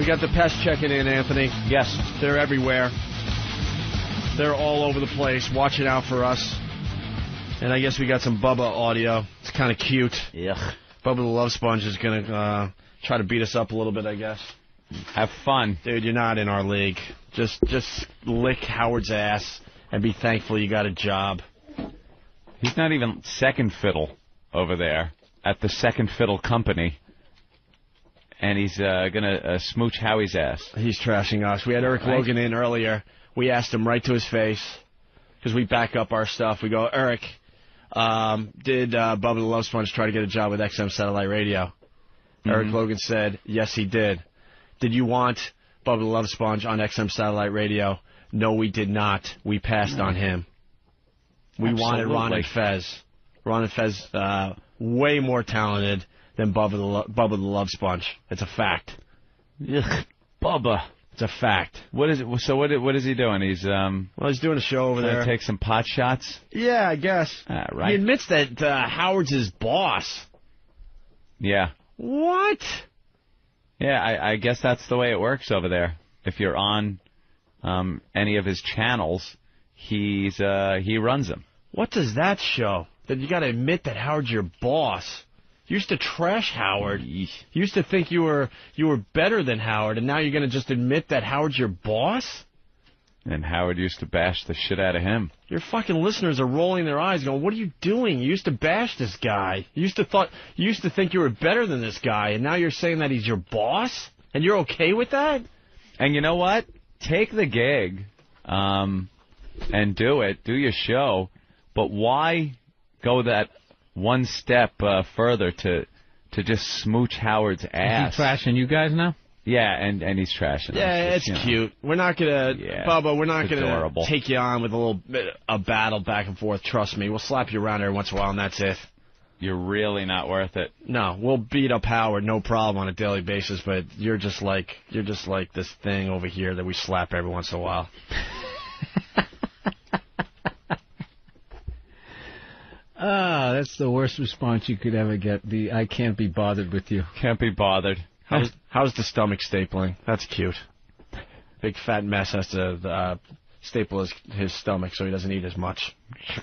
We got the Pests checking in, Anthony. Yes. They're everywhere. They're all over the place, watching out for us. And I guess we got some Bubba audio. It's kind of cute. Yuck. Bubba the Love Sponge is going to try to beat us up a little bit, I guess. Have fun. Dude, you're not in our league. Just lick Howard's ass and be thankful you got a job. He's not even second fiddle over there at the Second Fiddle Company. And he's going to smooch Howie's ass. He's trashing us. We had Eric Logan in earlier. We asked him right to his face, because we back up our stuff. We go, Eric, did Bubba the Love Sponge try to get a job with XM Satellite Radio? Eric Logan said, yes, he did. Did you want Bubba the Love Sponge on XM Satellite Radio? No, we did not. We passed on him. We wanted Ron and Fez. Ron and Fez, way more talented than Bubba the Love Sponge. It's a fact. Ugh, Bubba. It's a fact. What is it? So what is he doing? He's he's doing a show over there. Take some pot shots. Yeah, I guess. Right. He admits that Howard's his boss. Yeah. What? Yeah, I guess that's the way it works over there. If you're on any of his channels, he runs them. What does that show? That you got to admit that Howard's your boss. You used to trash Howard. You used to think you were better than Howard, and now you're going to just admit that Howard's your boss? And Howard used to bash the shit out of him. Your fucking listeners are rolling their eyes going, what are you doing? You used to bash this guy. You used to think you were better than this guy, and now you're saying that he's your boss? And you're okay with that? And you know what? Take the gig and do it. Do your show. But why go that one step further to just smooch Howard's ass? Is he trashing you guys now? Yeah, and he's trashing. Yeah, it's cute. We're not gonna, Bubba. We're not gonna take you on with a little bit of battle back and forth. Trust me, we'll slap you around every once in a while, and that's it. You're really not worth it. No, we'll beat up Howard, no problem, on a daily basis. But you're just like this thing over here that we slap every once in a while. That's the worst response you could ever get. The I can't be bothered with you. Can't be bothered. How's the stomach stapling? That's cute. Big fat mess has to staple his stomach so he doesn't eat as much.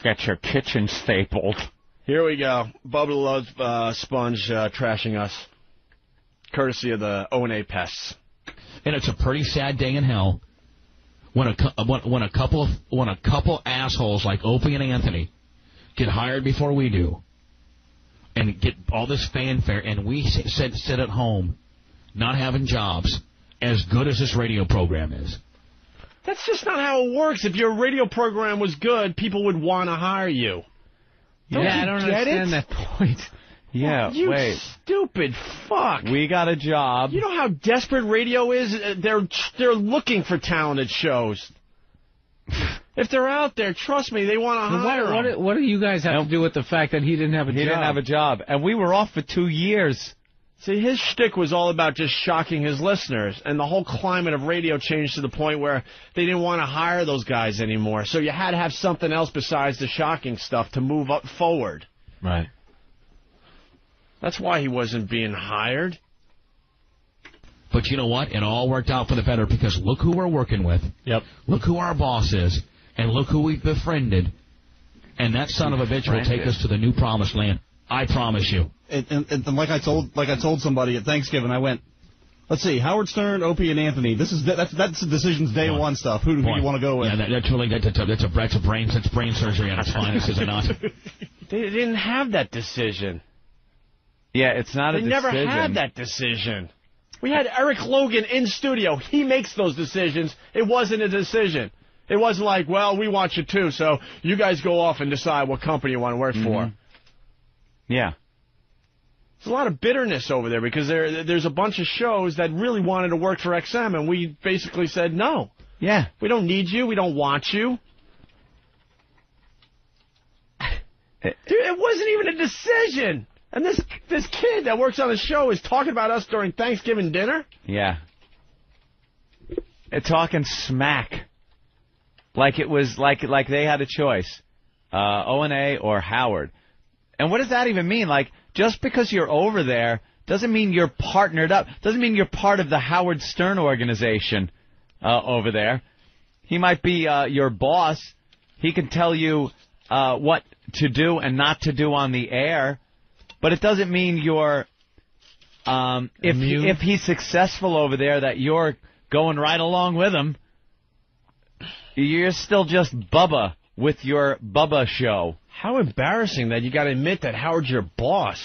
Get your kitchen stapled. Here we go. Bubba the Love Sponge trashing us, courtesy of the O&A Pests. And it's a pretty sad day in hell when a couple assholes like Opie and Anthony get hired before we do, and get all this fanfare, and we sit at home, not having jobs, as good as this radio program is. That's just not how it works. If your radio program was good, people would want to hire you. I don't understand that point. Yeah, you wait. Stupid fuck. We got a job. You know how desperate radio is? They're looking for talented shows. If they're out there, trust me, they want to hire them. What do you guys have to do with the fact that he didn't have a job? He didn't have a job, and we were off for 2 years. See, his shtick was all about just shocking his listeners, and the whole climate of radio changed to the point where they didn't want to hire those guys anymore. So you had to have something else besides the shocking stuff to move up forward. Right. That's why he wasn't being hired. But you know what? It all worked out for the better, because look who we're working with. Yep. Look who our boss is, and look who we've befriended. And that son of a bitch will take us to the new promised land. I promise you. And like I told somebody at Thanksgiving, I went, let's see, Howard Stern, Opie and Anthony. That's the decision's day one stuff. Who do you want to go with? Yeah, that's brain surgery on its finest, is it not? They didn't have that decision. Yeah, it's not a decision. They never had that decision. We had Eric Logan in studio. He makes those decisions. It wasn't a decision. It wasn't like, well, we want you too, so you guys go off and decide what company you want to work for. Yeah. There's a lot of bitterness over there because there's a bunch of shows that really wanted to work for XM, and we basically said no. Yeah. We don't need you. We don't want you. Dude, it wasn't even a decision. And this kid that works on the show is talking about us during Thanksgiving dinner? Yeah. Talking smack. Like it was like they had a choice. O&A or Howard. And what does that even mean? Like, just because you're over there doesn't mean you're partnered up. Doesn't mean you're part of the Howard Stern organization over there. He might be your boss. He can tell you what to do and not to do on the air, but it doesn't mean you're if he's successful over there that you're going right along with him. You're still just Bubba with your Bubba show. How embarrassing that you got to admit that Howard's your boss.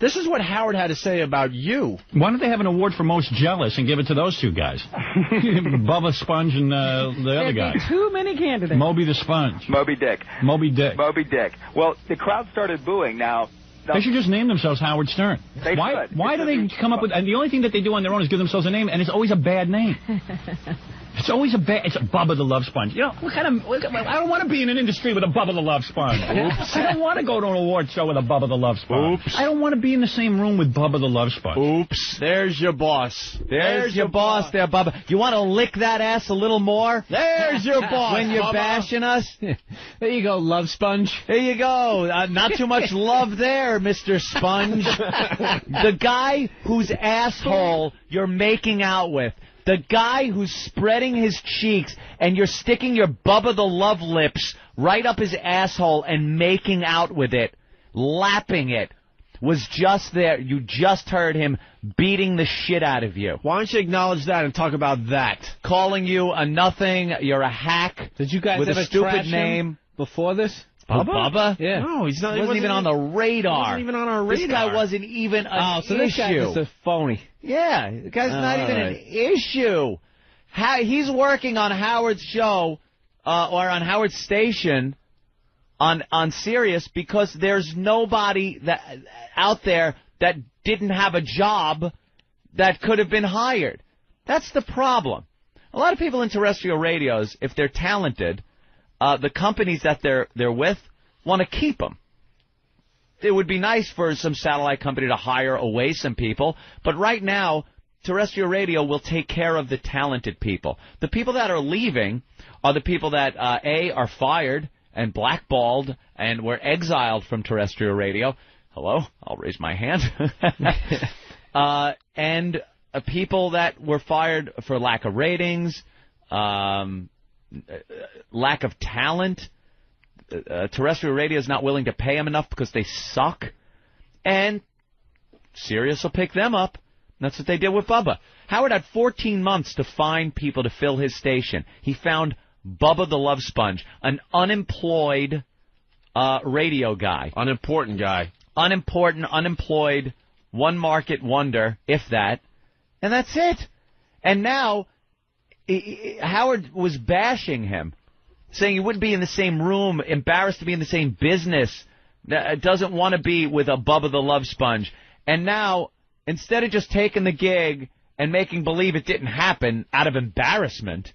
This is what Howard had to say about you. Why don't they have an award for most jealous and give it to those two guys? Bubba Sponge and the other guy. Too many candidates. Moby the Sponge. Moby Dick. Moby Dick. Moby Dick. Well, the crowd started booing. Now, they should just name themselves Howard Stern. Why do they come up with... And the only thing that they do on their own is give themselves a name, and it's always a bad name. It's always a bad... It's Bubba the Love Sponge. You know, I don't want to be in an industry with a Bubba the Love Sponge. Oops. I don't want to go to an award show with a Bubba the Love Sponge. Oops. I don't want to be in the same room with Bubba the Love Sponge. Oops. There's your boss. There's your boss there, Bubba. You want to lick that ass a little more? There's your boss, when you're Bubba. Bashing us? There you go, Love Sponge. There you go. Not too much love there, Mr. Sponge. The guy whose asshole you're making out with. The guy who's spreading his cheeks and you're sticking your Bubba the Love lips right up his asshole and making out with it, lapping it, was just there. You just heard him beating the shit out of you. Why don't you acknowledge that and talk about that? Calling you a nothing, you're a hack. Did you guys with ever a stupid trash him name before this? Bubba? Yeah. No, he's not. He wasn't even on the radar. He wasn't even on our radar. This guy wasn't even an issue. This guy's just a phony. Yeah, the guy's not even an issue. He's working on Howard's show or on Howard's station on Sirius because there's nobody out there that didn't have a job that could have been hired. That's the problem. A lot of people in terrestrial radios, if they're talented, the companies that they're with want to keep them. It would be nice for some satellite company to hire away some people, but right now, terrestrial radio will take care of the talented people. The people that are leaving are the people that, are fired and blackballed and were exiled from terrestrial radio. Hello? I'll raise my hand. And people that were fired for lack of ratings, lack of talent. Terrestrial radio is not willing to pay them enough because they suck. And Sirius will pick them up. That's what they did with Bubba. Howard had 14 months to find people to fill his station. He found Bubba the Love Sponge, an unemployed radio guy. Unimportant guy. Unimportant, unemployed, one market wonder, if that. And that's it. And now Howard was bashing him, saying he wouldn't be in the same room, embarrassed to be in the same business, doesn't want to be with a Bubba the Love Sponge. And now, instead of just taking the gig and making believe it didn't happen out of embarrassment,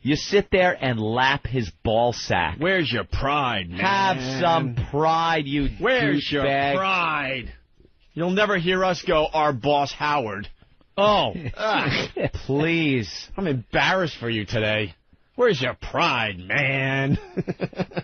you sit there and lap his ball sack. Where's your pride, man? Have some pride, you Where's your douchebag. pride? You'll never hear us go, our boss Howard. Oh, please. I'm embarrassed for you today. Where's your pride, man?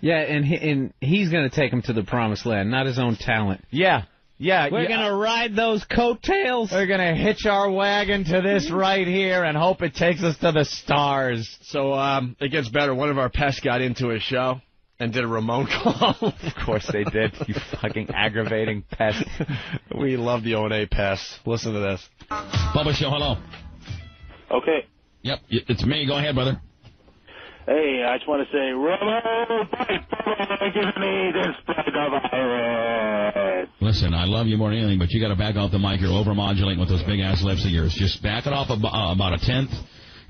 Yeah, and he's going to take him to the promised land, not his own talent. Yeah. We're going to ride those coattails. We're going to hitch our wagon to this right here and hope it takes us to the stars. So it gets better. One of our pests got into his show and did a Ramone call. Of course they did, you fucking aggravating pest. We love the O&A pests. Listen to this. Bubba Show, hello. Okay. Yep, it's me. Go ahead, brother. Hey, I just want to say, Ramone, give me this virus. Listen, I love you more than anything, but you got to back off the mic. You're overmodulating with those big-ass lips of yours. Just back it off about a tenth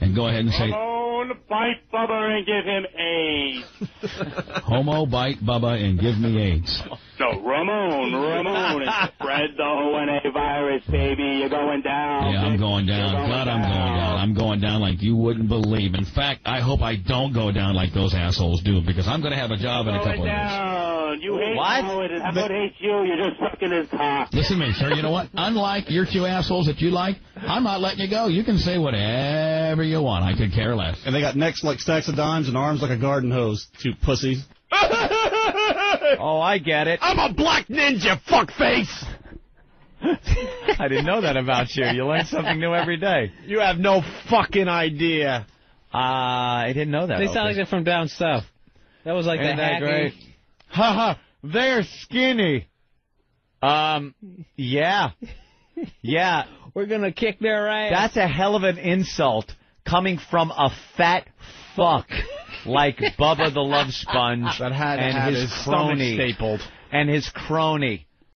and go ahead and say... Ramone, bite Bubba and give him AIDS. Homo, bite Bubba and give me AIDS. No, Ramone, and spread the O&A virus, baby. You're going down. Yeah, I'm going down. God, I'm going down. I'm going down like you wouldn't believe. In fact, I hope I don't go down like those assholes do, because I'm going to have a job in a couple of years. You hate Howard, and Howard hates you. You're just sucking his cock. Listen to me, sir. You know what? Unlike your two assholes that you like, I'm not letting you go. You can say whatever you want. I could care less. And they got necks like stacks of dimes and arms like a garden hose. Two pussies. Oh, I get it. I'm a black ninja, fuckface. I didn't know that about you. You learn something new every day. You have no fucking idea. I didn't know that. They sound like they're from down south. That was like Ain't the that hacky. great? Ha they're skinny. Yeah. Yeah. We're going to kick their ass. That's a hell of an insult coming from a fat fuck like Bubba the Love Sponge that had and his crony stapled. and his crony.